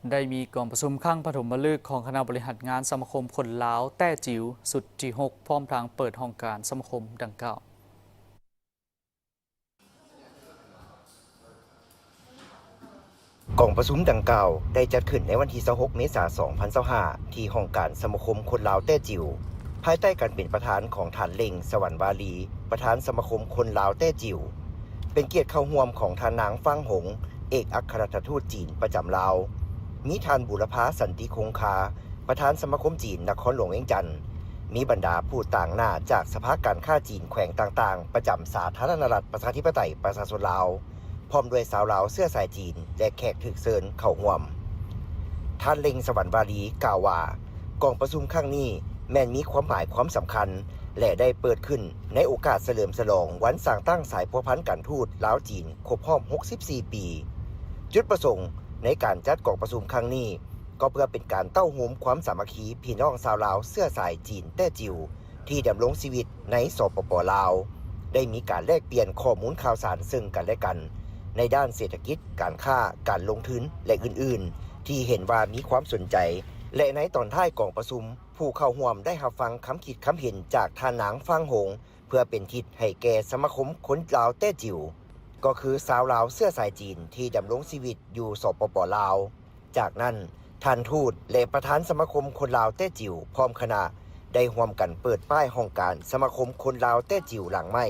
ได้มีกองประชุมข้างปฐมฤกษ์ของคณะบริหารงานสมาคมคนลาวแต้จิ๋วสุดที่6พร้อมทางเปิดห้องการสมาคมดังกล่าวกองประชุมดังกล่าวได้จัดขึ้นในวันที่26เมษายน2025ที่ห้องการสมาคมคนลาวแต้จิ๋วภายใต้การเป็นประธานของท่านเล็งสวรรค์วาลีประธานสมาคมคนลาวแต้จิ๋วเป็นเกียรติเข้าร่วมของท่านนางฟังหงเอกอัครราชทูตจีนประจำลาวมีท่านบุรพาสันติคงคาประธานสมาคมจีนนครหลวงเวียงจันทร์มีบรรดาผู้ต่างหน้าจากสภาการค้าจีนแขวงต่างๆประจำสาธารณรัฐประชาธิปไตยประชาชนลาวพร้อมด้วยสาวลาวเสื้อสายจีนและแขกถึกเซินเข้าร่วมท่านเล็งสวรรค์วาลีกล่าวว่ากองประชุมครั้งนี้แม้นมีความหมายความสำคัญและได้เปิดขึ้นในโอกาสเฉลิมฉลองวันสร้างตั้งสายพัวพันการทูตลาวจีนครบรอบ64 ปีจุดประสงค์ในการจัดกองประชุมครั้งนี้ก็เพื่อเป็นการเต้าหูมความสามัคคีพี่น้องชาวลาวเสื้อสายจีนแต้จิ๋วที่ดำรงชีวิตในสปป.ลาวได้มีการแลกเปลี่ยนข้อมูลข่าวสารซึ่งกันและกันในด้านเศรษฐกิจการค้าการลงทุนและอื่นๆที่เห็นว่ามีความสนใจและในตอนท้ายกองประชุมผู้เข้าร่วมได้รับฟังคำคิดคำเห็นจากท่านนางฟังหงเพื่อเป็นทิศให้แก่สมาคมคนลาวแต้จิ๋วก็คือสาวลาวเสื้อสายจีนที่ดำรงชีวิตอยู่สปป.ลาวจากนั้นท่านทูตและประธานสมาคมคนลาวแต้จิ๋วพร้อมคณะได้ร่วมกันเปิดป้ายห้องการสมาคมคนลาวแต้จิ๋วหลังใหม่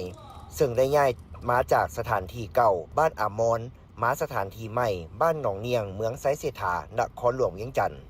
ซึ่งได้ย้ายมาจากสถานที่เก่าบ้านอามอนมาสถานที่ใหม่บ้านหนองเนียงเมืองไซเสถานครหลวงเวียงจันทน์